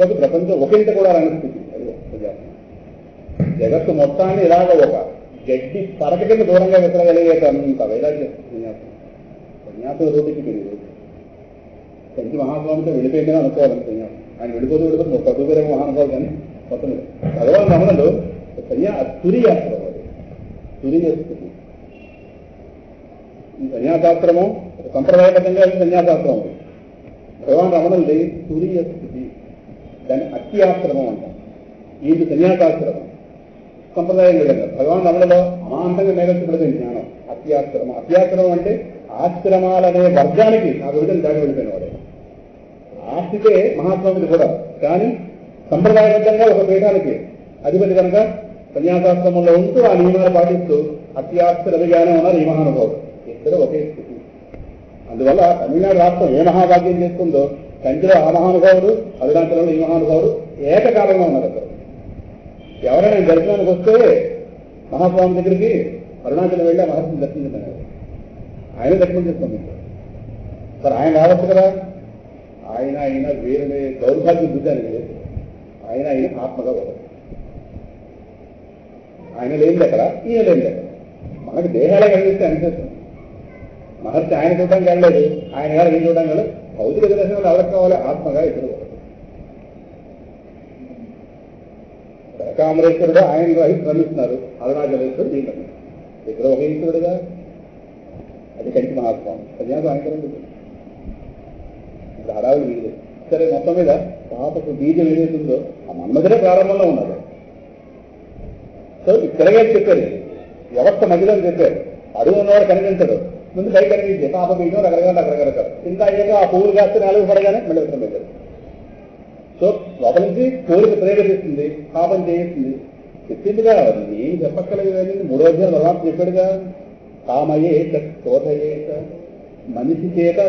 ప్రపంచంలోకి ప్రపంచం ఒకంత కూడా రాని స్థితి. అది సన్యాసం. జగత్తు మొత్తాన్ని ఇలాగ ఒక గడ్డి పరక కింద దూరంగా విసరగలిగేటంత వైరాగ్యం సన్యాసం. సన్యాసం రోడ్డుకి తెలియదు. కంచి మహాస్వామితో వెళ్ళిపోయిందని అనుకోవాలని సన్యాసం. ఆయన వెళ్ళిపోతూ చదువుకునే మహానుభావులు కానీ మొత్తం భగవాన్ రమణుడు తురియాశ్రమం. అది తురియ స్థితి. ఈ సన్యాసాశ్రమం సంప్రదాయబద్ధంగా సన్యాసాశ్రమం. భగవాన్ రమణుడి తురియ స్థితి. దాన్ని అత్యాశ్రమం అంటాం. ఇది సన్యాసాశ్రమం సంప్రదాయం విధంగా. భగవాన్ రమణలో అమాంతంగా మేలెత్తబడిపోయింది జ్ఞానం. అత్యాశ్రమం. అత్యాశ్రమం అంటే ఆశ్రమాలనే వర్గానికి ఆ విధంగా దాడి వెళ్ళిపోయిన వాడే. ఆ స్థితే మహాస్వామిది కూడా. కానీ సంప్రదాయబద్ధంగా ఒక పీఠానికి అధిపతి కనుక సన్యాసాశ్రమంలో ఉంటూ ఆ నియమాలు పాటిస్తూ అత్యాశ్రమిగానే ఉన్నారు ఈ మహానుభావుడు. ఇద్దరు ఒకే స్థితి. అందువల్ల తమిళనాడు రాష్ట్రం ఏ మహాభాగ్యం చేసుకుందో కంచిలో ఆ మహానుభావుడు, అరుణాచలంలో ఈ మహానుభావుడు ఏకకాలంలో ఉన్నారు. అక్కడ ఎవరైనా దర్శనానికి వస్తే మహాస్వామి దగ్గరికి అరుణాచలం వెళ్ళి ఆ మహర్షిని దర్శించుకున్నారు. ఆయన దర్శనం చేసుకుంటారు. సార్ ఆయన రావచ్చు కదా. ఆయన వేరే దౌర్భాగ్యం బుద్ధానికి లేదు. ఆయన ఆత్మగా ఉండదు. ఆయన లేనిది అక్కడ, ఈయన లేనిది అక్కడ. మనకు దేహాలే కలిగిస్తే అనిపిస్తుంది. మహర్షి ఆయన చూడడానికి వెళ్ళలేదు, ఆయన గారు ఈయన చూడడానికి వెళ్ళదు. భౌతిక దర్శనాలు ఎవరికి కావాలి? ఆత్మగా ఇద్దరు. కామరేశ్వరుడు ఆయన శ్రమిస్తున్నారు, అరుణాచలేశ్వరుడు దీని ఇద్దరు ఒక ఈశ్వరుడుగా. అది కంచి మహాస్వామి సన్యాసం ఆయన. ఇప్పుడు హడావులు వీడు. సరే, మొత్తం మీద పాపకు బీజం ఏదైతుందో ఆ మన్మధుడే ప్రారంభంలో ఉన్నారు. సో ఇక్కడగా చెప్పారు, వ్యవస్థ మధ్యలో చెప్పారు. అడుగు ఉన్నవాడు కనిపించడు, ముందు పై కనిపించే పాప బీజం రకరకాల ఇంత అయ్యాక ఆ పువ్వులు కాస్తే 4 పడగానే మళ్ళీ విషయం పెట్టారు. సో లోపల నుంచి కోరిక ప్రేరేపిస్తుంది, పాపం చేయిస్తుంది. చెప్పిందిగా ఏం చెప్పక్కలేదు. 3వ అధ్యాయం తర్వాత చెప్పాడుగా, కామయేత క్రోధయేత. మనిషి చేత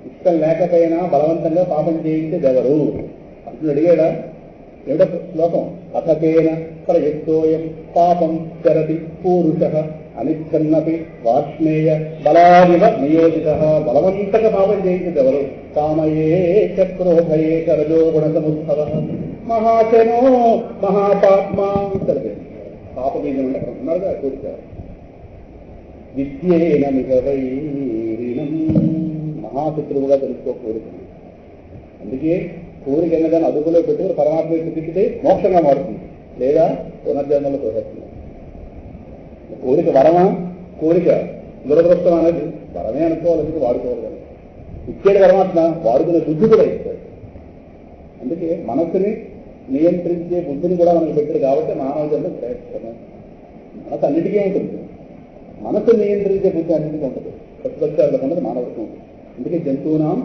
ఇష్టం లేకపోయినా బలవంతంగా పాపం చేయించేది ఎవరు అసలు అడిగాడా? ఏమిటో శ్లోకం, అథకేన ప్రయుక్తోయం పాపం చరతి పూరుష అనిచ్చన్నపి వాష్ణేయ బలాదివ నియోజిత. బలవంతంగా పాపం చేయించేది ఎవరు? కామయేత క్రోధయేత రజోగుణ సముద్భవ మహాశనో మహాపాత్మా. సరే, పాప బీజం అంటే అక్కడ ఉన్నారుగా కోరిక. విద్యేన మిగవైరిణం. మహాశత్రువుగా తెలుసుకోకూడదు. అందుకే కోరిక ఎన్నదాన్ని అదుపులో పెట్టుకుని పరమాత్మ తిప్పితే మోక్షంగా మారుతుంది, లేదా పునర్జన్మలో తోసేస్తుంది. కోరిక వరమా? కోరిక దురదృష్టం అనేది వరమే అనుకోవాలని వాడుకోవాలి. కానీ ఇచ్చేది పరమాత్మ, వాడుకునే బుద్ధి కూడా ఇస్తాడు. అందుకే మనస్సుని నియంత్రించే బుద్ధిని కూడా మనకు పెట్టాడు. కాబట్టి మానవ జన్మ శ్రేష్టమే. మనసు అన్నిటికీ ఉంటుంది. మనసు నియంత్రించే బుద్ధి అన్నిటికీ ఉంటుంది. ప్రతిపక్షాలకు ఉన్నది మానవత్వం ఉంటుంది. అందుకే జంతువునాం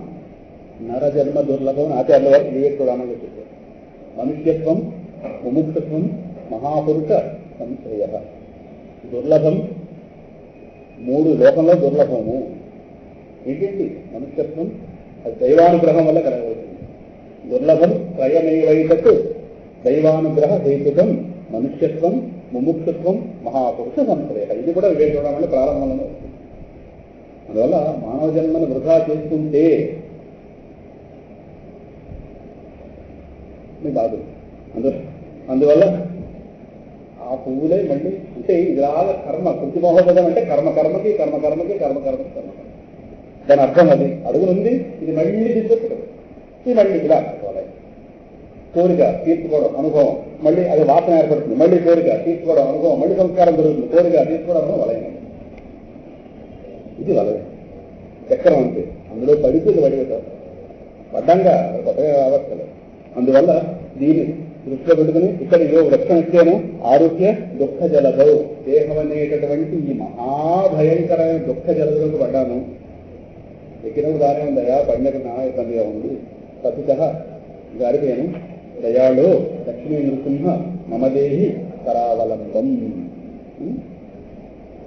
నరజన్మ దుర్లభం ఆచార్యుల వారు వివేకుడానంగా చెప్పారు. మనుష్యత్వం, ముముక్షత్వం, మహాపురుష సంశ్రయ. దుర్లభం 3 లోకంలో దుర్లభము. ఏంటండి? మనుష్యత్వం అది దైవానుగ్రహం వల్ల కలగవుతుంది. దుర్లభం త్రయమేవైతత్ దైవానుగ్రహ హేతుకం మనుష్యత్వం, ముముక్షత్వం, మహాపురుష సంశ్రయ. ఇది కూడా వివేకుడానంలో ప్రారంభంలోనే వస్తుంది. అందువల్ల మానవ జన్మను వృధా చేసుకుంటే మీ బాధ. అందువల్ల ఆ పువ్వులే మళ్ళీ అంటే ఇలాగ కర్మ కృతి మహోదయం అంటే కర్మకి దాని అర్థం అది. అడుగునుంది, ఇది మళ్ళీ తీసుకొచ్చు, ఇది మళ్ళీ ఇలా అనుకోవాలి. కోరిక తీర్చుకోవడం అనుభవం, మళ్ళీ అది వాసన ఏర్పడుతుంది, మళ్ళీ కోరిక తీర్చుకోవడం అనుభవం, మళ్ళీ సంస్కారం జరుగుతుంది, కోరిక తీర్చుకోవడం అనుభవం వలయం. ఇది వలయం చక్రం అంతే. అందులో పడితే పడిపోతారు పడ్డంగా కొత్తగా రావచ్చు. అందువల్ల దీన్ని దృష్టిలో పెట్టుకుని ఇక్కడ ఏ వృక్షం ఇచ్చాను, ఆరోగ్య దుఃఖ జలదవు. దేహం అనేటటువంటి ఈ మహాభయంకరమైన దుఃఖ జలదులకు పడ్డాను. ఎక్కినప్పుడు దానే ఉందయా, పడినకు నా ఇబ్బందిగా ఉంది. సతుత గారిపోయాను. దయాళో లక్ష్మీ నృసింహ మమదేహి కరావలంబం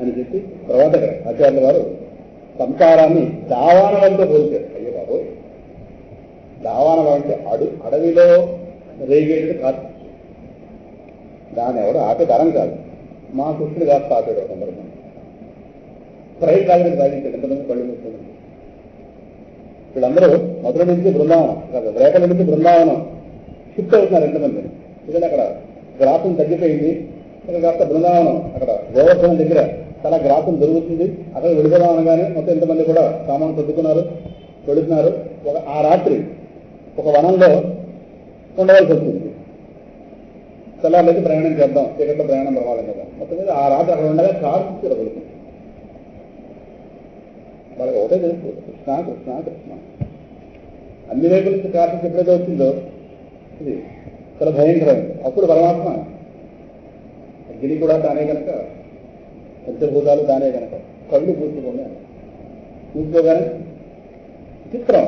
అని చెప్పి తర్వాత ఆచార్యుల వారు సంసారాన్ని దావానలంతో పోల్చారు. అయ్యో బాబోయ్, దావానలం అంటే అడవిలో రేగేది కాదు. దాని ఎవడు ఆపే తరం కాదు. మా కృష్ణుడు కాస్త ఆపాడు సందర్భం. ఫ్రైడ్ తాగినట్టు తాగించాడు. ఎంతమంది కళ్ళు మూసుకుంది. వీళ్ళందరూ మధుర నుంచి బృందావనం కాదు, రేపల నుంచి బృందావనం షిఫ్ట్ అవుతున్నారు ఎంతమంది. ఎందుకంటే అక్కడ గ్రాఫం తగ్గిపోయింది. ఇక్కడ కాస్త బృందావనం అక్కడ గోవర్ధనం దగ్గర చాలా గ్రాఫం దొరుకుతుంది. అక్కడ వెళ్ళిపోదాం అనగానే మొత్తం ఎంతమంది కూడా సామాను సర్దుకున్నారు, వెళుతున్నారు. ఆ రాత్రి ఒక వనంలో ఉండవలసి వచ్చింది. తెల్లారులైతే ప్రయాణం చేద్దాం, చీకట్లో ప్రయాణం ప్రమాదం కదా. మొత్తం మీద ఆ రాత్రి అక్కడ ఉండగా కార్తీక వెళుతుంది. వాళ్ళకి ఒకటే తెలుసు, కృష్ణ కృష్ణ కృష్ణ. అన్ని వైపుల నుంచి కార్తీక ఎప్పుడైతే వచ్చిందో ఇది చాలా భయంకరమైంది. అప్పుడు పరమాత్మ అగ్ని కూడా తానే కనుక, పంచభూతాలు తానే కనుక కళ్ళు పూసుకోగానే చిత్రం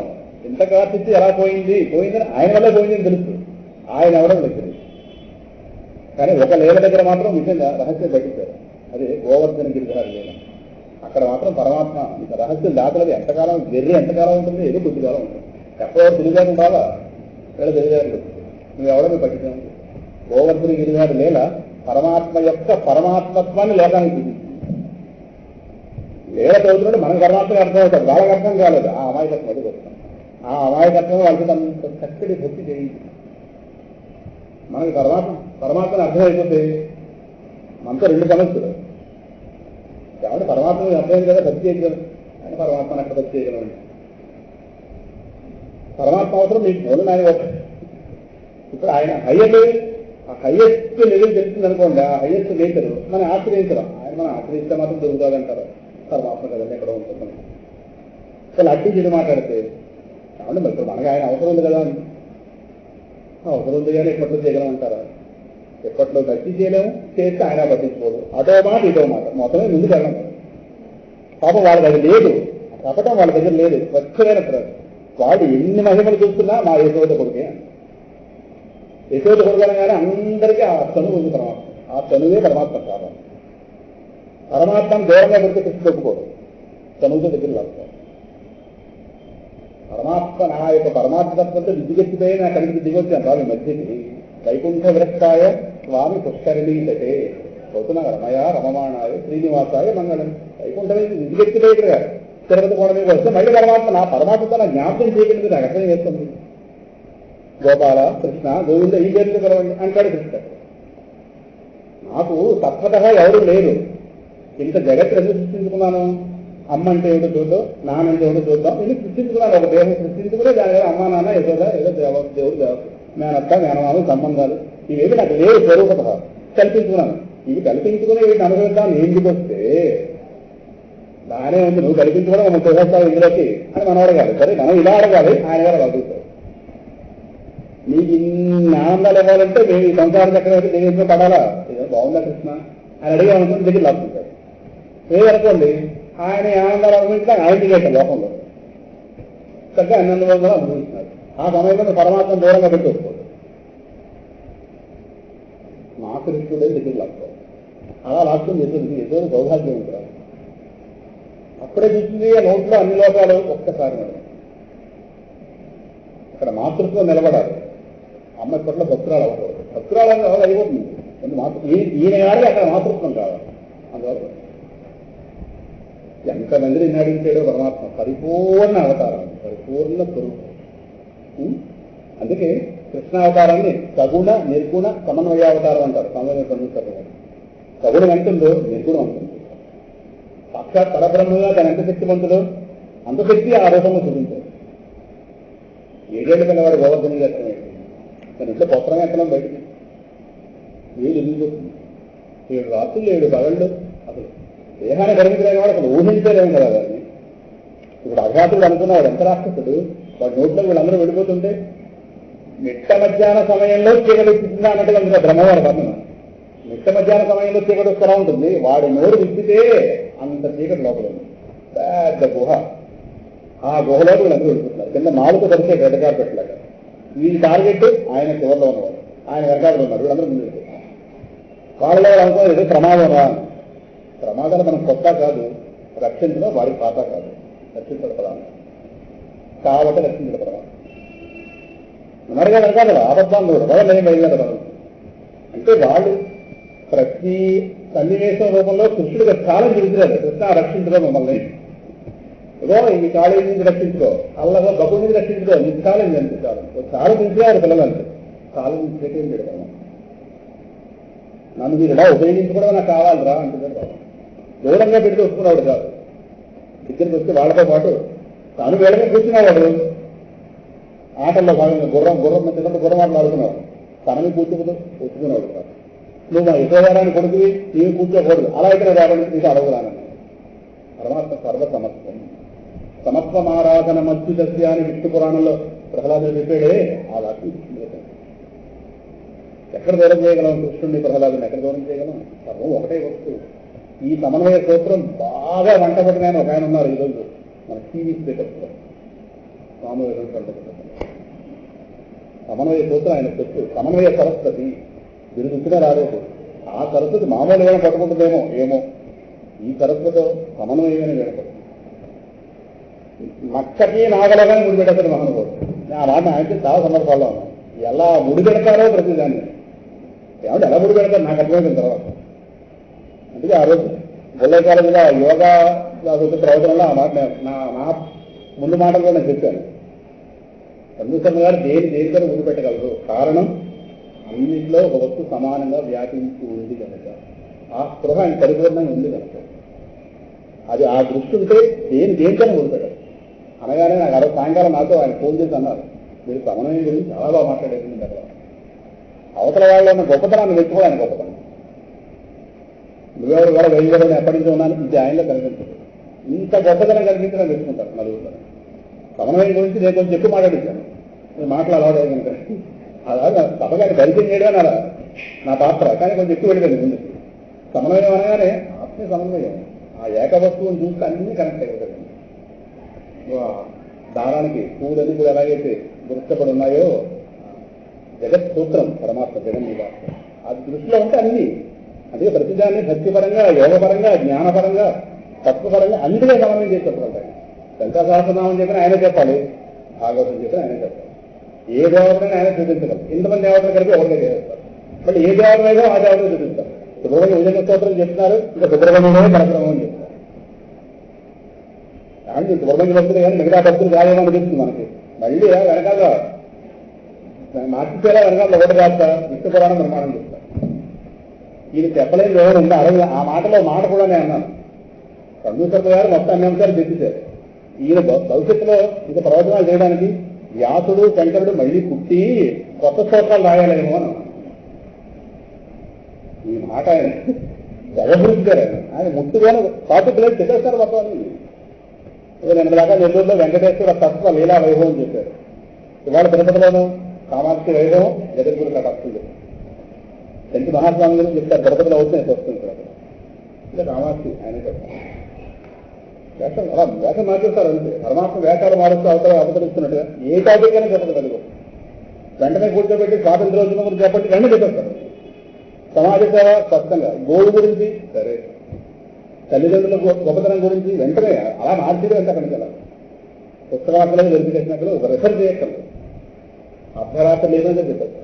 ఎంత కార్తీక ఎలా పోయిందని ఆయన వల్ల పోయిందని తెలుసు. ఆయన ఎవరో దగ్గర కానీ ఒక లేల దగ్గర మాత్రం నిజంగా రహస్యం బయటించారు. అది గోవర్ధన గిరిజన లేల. అక్కడ మాత్రం పరమాత్మ ఇంత రహస్యం దాతలది ఎంతకాలం వెర్రి ఎంతకాలం ఉంటుంది, ఏదో కొద్దికాలం ఉంటుంది. ఎక్కడో తిరిగారు రావా వీళ్ళ తిరిగారు నువ్వు ఎవడో పట్టించావు. గోవర్ధన గిరిజన లేల పరమాత్మ యొక్క పరమాత్మత్వాన్ని లేఖానికి చూపించింది. లేల చదువుతున్నాడు మనకు పరమాత్మకి అర్థం అవుతాడు, వాళ్ళకి అర్థం కాలేదు. ఆ అమాయకత్వం అది వస్తాం. ఆ అమాయకత్వం వాళ్ళకి అంత చక్కటి భక్తి చేయింది. మనకి పరమాత్మని అర్థమైపోతే మనతో రెండు సమస్యలు. కాబట్టి పరమాత్మని అర్థమైంది కదా భక్తి చేయగలం, ఆయన పరమాత్మని అక్కడ భక్తి చేయగలం. పరమాత్మ అవసరం మీకు మూలం ఆయన ఒకటి. ఇప్పుడు ఆయన హైయెస్ట్ లెవెల్ తెలిసింది అనుకోండి, ఆ హైయెస్ట్ నేచర్ మనం ఆశ్రయించడం. ఆయన మనం ఆశ్రయిస్తే మాత్రం దొరుకుతాదంటారు. పరమాత్మ కదండి ఎక్కడ ఉంటుంది. అసలు అట్టి చెడు మాట్లాడితే కాబట్టి మరి ఇప్పుడు మనకి ఆయన అవసరం ఉంది కదా అని. అవసరం ఉంది కానీ ఎప్పట్లో చేయగలం అంటారా? ఎప్పట్లో భక్తి చేయలేము, చేస్తే ఆయన పట్టించుకోదు. అదో మాట ఇదో మాట మొత్తమే ముందుకు వెళ్ళం. పాపం వాళ్ళకి అది లేదు, చెప్పడం వాళ్ళ దగ్గర లేదు. స్వచ్ఛమైన వాళ్ళు ఎన్ని మహిమలు చూస్తున్నా మా యశోద కొడుకే. యశోద కొడుకనగానే అందరికీ ఆ తనువు ఉంది పరమాత్మ. ఆ తనువే పరమాత్మ కాదు. పరమాత్మను దూరంగా పెడితే తెచ్చుకోకపోదు, తనువుతో దగ్గర లాగుతారు. పరమాత్మ నా యొక్క పరమాత్మత్వంతో దిగెత్తిపోయి నా కంటికి దిగొచ్చాను స్వామి మధ్యకి. వైకుంఠ విరక్తాయ స్వామి పుష్కరిణీ తటే అవుతున్నా కదా రమయ రమమాణాయ శ్రీనివాసాయ మంగళం. వైకుంఠమే దిగెత్తిపోయి తిరుపతి కోణ మీద వస్తే మళ్ళీ పరమాత్మ నా పరమాత్మతో నా జ్ఞాపకం చేయగలిగింది నాకు అర్థం చేస్తుంది. గోపాల కృష్ణ గోవింద ఈ పేర్లు కలవండి అంటాడు కృష్ణ. నాకు తత్వత ఎవరు లేరు. ఇంత జగత్తు ఎందుకు సృష్టించుకున్నాను? అమ్మ అంటే ఏమిటో చూద్దాం, నాన్న అంటే ఏమిటో చూద్దాం. ఇది సృష్టించుకున్నాను. ఒక దేహం సృష్టించుకునే దాని మీద అమ్మ నాన్న ఏదో ఏదో దేవుడు మేనత్త మేనమామ సంబంధాలు ఇవేవి నాకు లేవు స్వరూపత. కల్పించుకున్నాను. ఇవి కల్పించుకుని వీటిని అనుభవిద్దాం ఎందుకు వస్తే బాగానే ఉంది. నువ్వు కల్పించుకోవడం మనం చూస్తావు ఇందులోకి అని మనం అడగాలి. సరే మనం ఇలా అడగాలి, ఆయన గారు అడుగుతారు. నీకు ఇన్ని ఆనందాలు ఇవ్వాలంటే మేము ఈ సంసారం చక్రవర్తి దేశంలో పడాలా? ఏదో బాగుందా కృష్ణ ఆయన అడిగామనుకుని దగ్గర లాక్కుంటారు. ఏదనుకోండి ఆయన ఆనందాలు అనుభవించడం ఆయన దిగేట లోకంలో చక్కగా అన్ని వందలు అనుభవిస్తున్నారు. ఆ సమయంలో పరమాత్మ దూరంగా పెట్టుకోకూడదు. మా కృష్ణుడే దగ్గర లాక్కోవాలి. అలా లాక్కొని ఏదో సౌభాగ్యం ఉంటారు. అప్పుడే చూసింది నోట్లో అన్ని లోకాలు ఒక్కసారి మనం అక్కడ మాతృత్వం నిలబడాలి. అమ్మ ఇప్పట్లో భక్తురాలు అవ్వకూడదు. భక్తురాలు అవ్వాలి అయిపోతుంది. ఈయన గారికి అక్కడ మాతృత్వం కావాలి. అందువల్ల ఎంతమందిని నడిచాడో పరమాత్మ పరిపూర్ణ అవతారం, పరిపూర్ణ స్వరూపం. అందుకే కృష్ణావతారాన్ని సగుణ నిర్గుణ సమన్వయావతారం అంటారు. సమన్వయ సగుణం ఎంతుందో నిర్గుణం అంటుంది. సాక్షాత్ పరబ్రహ్మగా తన ఎంత శక్తివంతుడు అంత శక్తి ఆ రూపంలో చూపించారు. 7 ఏళ్ల పిల్లవాడు గోవర్ధన దర్శనం తన ఇంట్లో పత్రం ఎక్కడం బయటికి 7 ఎదిగిపోతుంది. 7 రాత్రులు 7 పగళ్ళు అసలు దేహాన్ని ధరించలేని వాడు అసలు ఊహించలేము కదా దాన్ని. ఇప్పుడు అఘాతుడు అనుకున్నవాడు ఎంత రాక్షసుడు. వాడు నోట్లో వీళ్ళందరూ వెళ్ళిపోతుంటే మిట్ట మధ్యాహ్న సమయంలో చీకటిస్తుందా అన్నట్టుగా అందులో బ్రహ్మవాడు పక్కన మిట్ట మధ్యాహ్న సమయంలో చీకటి వస్తూనే ఉంటుంది. వాడు నోరు విప్పితే అంత చీకటి లోపల ఉంది. పెద్ద గుహ. ఆ గుహలో వీళ్ళందరూ వెళ్ళిపోతున్నారు. కింద 4 పరిచే గడ్డగారు పెట్టలేక ఈ టార్గెట్ ఆయన చివరిలో ఉన్నవాడు, ఆయన వెనకాలలో ఉన్నారు. వీళ్ళందరూ ముందు వెళ్ళిపోతున్నారు. వాళ్ళలో అనుకో ఏదో ప్రమాదం రా. ప్రమాదాలు మనకు కొత్త కాదు, రక్షించడం వాడికి పాత కాదు. రక్షించడం ప్రధానం కాబట్టి రక్షించడం ప్రధానం. మరిగా వెనకాల అబద్ధాలు వదలలేం బయలుదేరడం అంటే వాళ్ళు ప్రతి సన్నివేశం రూపంలో కృష్ణుడిగా ఛాలెంజ్ విడిచిరాడు. కృష్ణ రక్షించడం మమ్మల్ని ఏదో ఈ కాలేజీ నుంచి రక్షించుకో, అల్లగా బబుడి నుంచి రక్షించుకో, నీకు ఛాలెంజ్ అంటే ఛాలెంజ్ విడిచిరారు పిల్లలంటే. కాలం చేసేం పెడతాను, నన్ను మీరు ఇలా ఉపయోగించుకోవడం నాకు కావాలిరా అంటున్నాడు బాబు. దూరంగా పెడితే వస్తున్నాడు కాదు, దగ్గరికి వస్తే వాళ్ళతో పాటు తాను వేళగా కూర్చునేవాడు. ఆటల్లో భాగంగా గుర్రం చిన్నప్పుడు గుర్రం ఆటలు ఆడుకున్నాడు, తనని కూర్చుకుంటూ వచ్చుకునేవాడు కాదు. నువ్వు మా ఇతరాన్ని కొడుకువి, నీవు కూర్చోకూడదు, అలా అయితే నేను రావడానికి నీకు అడవురానని. పరమాత్మ సర్వసమత్వం, సమత్వమారాధన మత్స్య అని విష్ణు పురాణంలో ప్రహ్లాదుడు చెప్పాడే ఆ వాక్యం. ఎక్కడ దూరం చేయగలం కృష్ణుడిని, ప్రహ్లాదుని ఎక్కడ దూరం చేయగలం? సర్వం ఒకటే వస్తువు. ఈ సమన్వయ సూత్రం బాగా వంట పట్టిన ఒక ఆయన ఉన్నారు ఈరోజు మన టీవీ స్పీకర్స్లో, సమన్వయ సూత్రం ఆయన చెప్తూ సమన్వయ సరస్వతి బిరుదుగా రాలేదు. ఆ సరస్వతి మామూలు ఏమైనా పట్టుకుంటుందేమో ఏమో, ఈ సరస్వతితో సమన్వయమైన వేడపడుతుంది. మక్కకి నాగలగానే ముడిపెడతాడు మహానుభావుడు. ఆ మాట ఆయనకి చాలా సందర్భాల్లో ఉన్నాం. ఎలా ముడిపెడతారో ప్రతిదాన్ని, ఏమంటే ఎలా ముడిపెడతారు నాకు అర్థమైంది తర్వాత. అందుకే ఆ రోజు బొల్లయ్య కాలేజీలో యోగా ప్రవచనంలో ఆ మాట నా ముందు మాటలు కూడా నేను చెప్పాను. చంద్రశర్మ గారు దేనికైనా ముడిపెట్టగలరు, కారణం అన్నింటిలో ఒక వస్తువు సమానంగా వ్యాపించి ఉంది కనుక, ఆ స్పృహ ఆయన పరిపూర్ణంగా ఉంది కనుక, అది ఆ దృష్టి ఉంటే దేనికైనా ముడిపెట్టారు. అనగానే నాకు అరవై సాయంకాలం నాతో ఆయన ఫోన్ చేసి అన్నారు, మీరు సమన్వయం గురించి చాలా బాగా మాట్లాడేసింది అక్కడ. అవతల వాళ్ళు ఉన్న గొప్పతనాన్ని మెచ్చుకోవడానికి గొప్పతనం. నువ్వెవరు కూడా వెయ్యి ఎప్పటి నుంచి ఉన్నాను, ఇది ఆయనలో కనిపించదు. ఇంత గొప్పతనం కనిపించడం మెచ్చుకుంటారు నలుగురు. సమన్వయం గురించి నేను కొంచెం ఎక్కువ మాట్లాడించాను, నేను మాట్లాడలేదు కనుక అలాగే సభగాని పరిచయం చేయడం నా పాత్ర, కానీ కొంచెం ఎక్కువ వెళ్ళిపోయింది ముందు. సమన్వయం అనగానే ఆత్మీయ సమన్వయం, ఆ ఏకవస్తువుని చూస్తే అన్నీ కనెక్ట్ అయిపోతాయి. దారానికి పూలని కూడా ఎలాగైతే గుర్తపడి ఉన్నాయో జగత్ సూత్రం పరమాత్మ జగన్ మీద అది దృష్టిలో ఉంటే అన్ని, అందుకే ప్రతిదాన్ని భక్తిపరంగా, యోగపరంగా, జ్ఞానపరంగా, తత్వపరంగా అందుకే సమన్వయం చేసి చెప్పగలుగుతాయి. శంకరసహస్రనామం చెప్పిన ఆయన చెప్పాలి, భాగవతం చెప్పిన ఆయన చెప్పాలి, ఏ దేవతని ఆయన చూపించగలరు. ఇంతమంది దేవతలు కలిపి ఒకరిగా చేస్తారు. మళ్ళీ ఏ దేవత ఏదో ఆ దేవతలు చూపిస్తారు. సుబ్రహ్మణ్య విజయ స్తోత్రం చెప్తున్నారు, ఇంకా సుబ్రహ్మణ్యమే పరబ్రహ్మం చెప్తారు. కానీ సుబ్రహ్మణ్య భక్తులు కానీ మిగతా భక్తులు కాదేమో అనిపిస్తుంది మనకి. మళ్ళీ వెనకాల మార్చిపోయేలా వెనకాల ఒకటి కాస్త విష్ణు పురాణం నిర్మాణం చేస్తారు. ఇది చెప్పలేని ఎవరు ఉందా అడగ, ఆ మాటలో మాట కూడా నేను అన్నాను. చంద్రశర్మ గారు మొత్తం అన్ని అంశాలు తెచ్చేశారు. ఈయన భవిష్యత్తులో ఇంక ప్రవచనాలు చేయడానికి వ్యాసుడు శంకరుడు మళ్ళీ పుట్టి కొత్త స్తోత్రాలు రాయాలేమో అని ఈ మాట ఆయన జగభృతిగారు. ఆయన ముట్టుగానే టాపిక్ లేదు చెప్పేస్తారు మొత్తం. నేను దాకా నెల్లూరులో వెంకటేశ్వర తత్వ లీలా వైభవం చెప్పారు. ఇవాళ తిరుపతిలోనూ కామాక్షి వైభవం, జగద్గురు కటాక్షం చెప్పారు. శంకి మహాస్వామి గురించి చెప్తారు, తిరుపతిలో అవుతుంది వస్తుంది ఇక్కడ. ఇంకా కామాక్షి ఆయన చెప్తారు. వేషం అలా వేషం మార్చేస్తారు అంతే. పరమాత్మ వేషాలు మారుస్తూ అవతరిస్తున్నట్టుగా ఏ టాపిక్ అయినా చెప్పదు కలుగు. వెంటనే కూర్చోబెట్టి స్వాతంత్ర్యోద్యమం గురించి చెప్పండి, వెంటనే చెప్పేస్తారు. సమాజ సేవ స్పష్టంగా, గోడు గురించి సరే, తల్లిదండ్రుల గొప్పతనం గురించి వెంటనే అలా మార్చేది అంటే అక్కడికి వెళ్ళాలి. పుస్తకాలు వెరిఫికేషన్ ఒక రిఫర్ చేయక్కర్లేదు, అర్ధరాత్రి లేదంటే చెప్పారు.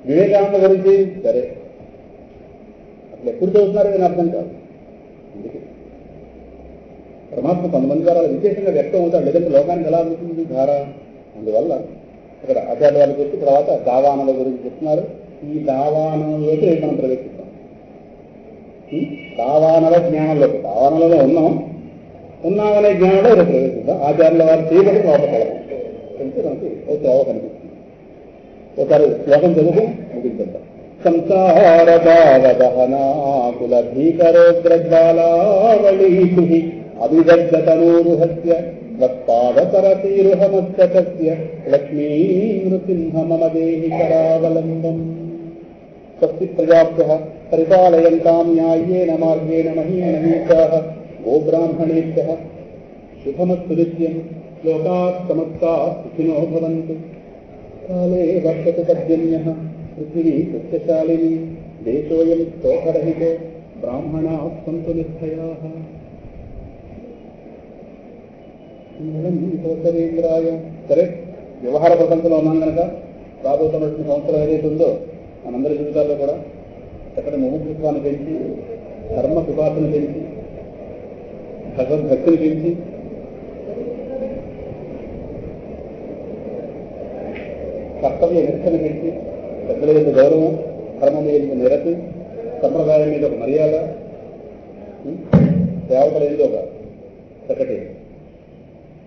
వివేకానంద గురించి సరే, అసలు ఎప్పుడు చదువుతున్నారు అని అర్థం కాదు. అందుకే పరమాత్మ కొంతమంది ద్వారా విశేషంగా వ్యక్తం అవుతాడు, లేదంటే లోకానికి ఎలా అవుతుంది ధార. అందువల్ల ఇక్కడ ఆచార్య వారికి వచ్చి తర్వాత దావానల గురించి చెప్తున్నారు. ఈ దావానంలోకి మనం ప్రవేశిస్తాం. దావానల జ్ఞానంలోకి, దావానలలో ఉన్నామనే జ్ఞానంలో రేపు ప్రవేశిస్తాం. ఆచార్యుల వారు చేయబడి లోపడతాం తెలిసి మనకి ఒక త్రోవ కనిపిస్తుంది. ఒకసారి శ్లోకం చదువు ముగించేద్దాం. సంసార భావదహనాకుల భీకరోగ్రజ్వాలావళీషు అభిదగ్ధతనూరుహస్య వత్పాదసరసీరుహమస్తకస్య లక్ష్మీనృసింహ మమ దేహి కరావలంబం. స్వస్తి ప్రజాభ్యః పరిపాలయంతాం న్యాయేన మార్గేణ మహీన మీషాః గోబ్రాహ్మణేభ్యః శుభమస్తు నిత్యం. లోకాః సమస్తాః సుఖినో భవంతు. కాలే వర్షతు పర్జన్యః పృథివీ సస్యశాలినీ దేశోऽయం శోకరహితో బ్రాహ్మణాః సంతు నిర్భయాః. సరేంద్రాయ. సరే, వ్యవహార ప్రపంచంలో ఉన్నాం కనుక రాబోతున్నటువంటి సంవత్సరం ఏదైతే ఉందో మనందరి జీవితాల్లో కూడా చక్కటి ముముక్షత్వాన్ని పెంచి, ధర్మ సుఖాన్ని పెంచి, భగవద్భక్తిని పెంచి, కర్తవ్య నిరసన పెట్టి పెద్దల యొక్క గౌరవం, ధర్మం యొక్క నిరతి, సంప్రదాయం మీద ఒక మర్యాద, సేవకుల మీద ఒక చక్కటి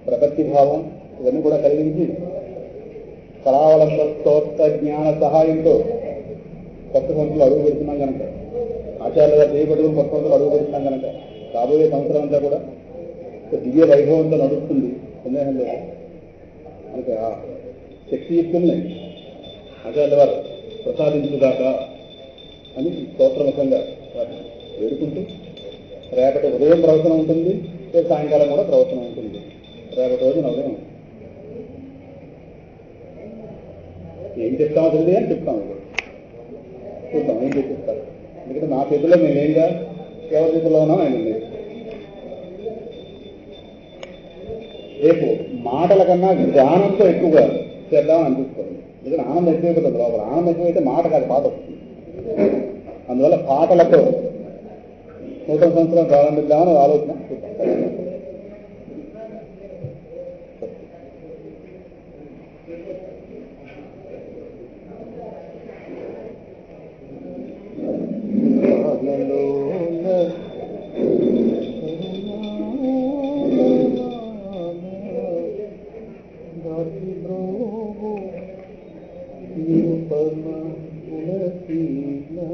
ప్రపత్తి భావం ఇవన్నీ కూడా కలిగించి కళావలంబస్తోత్త జ్ఞాన సహాయంతో కొత్త సంస్థలు అడుగు పెడుతున్నాం కనుక, ఆచార్యులుగా చేయబడుతూ కొత్త సంస్థలు అడుగు పెడుతున్నాం కనుక రాబోయే సంవత్సరం అంతా కూడా దివ్య వైభవంతో నడుస్తుంది. సందేహం లేదు. మనకి ఆ శక్తియుక్తుల్ని ఆచార్యుల వారు ప్రసాదించుగాక అని స్తోత్రముఖంగా వేడుకుంటూ, రేపటి ఉదయం ప్రవచనం ఉంటుంది, రేపు సాయంకాలం కూడా ప్రవచనం ఉంటుంది. రేపటి రోజున ఉదయం ఏం చెప్తామో తెలియదు అని చెప్తాము. చూద్దాం ఏం చెప్పిస్తారు. ఎందుకంటే నా చేతిలో మేమేంగా ఎవరి చేతిలో ఉన్నాం ఆయన లేదు. రేపు మాటల కన్నా జ్ఞానంతో ఎక్కువగా చేద్దామని అనిపిస్తుంది. ఎందుకంటే ఆనందం ఎక్కువైపోతుంది లోపల. ఆనందం ఎక్కువైతే మాట కాదు పాట వస్తుంది. అందువల్ల పాటలతో నూతన సంవత్సరం ప్రారంభిద్దామని ఆలోచన. Nirupada Unasina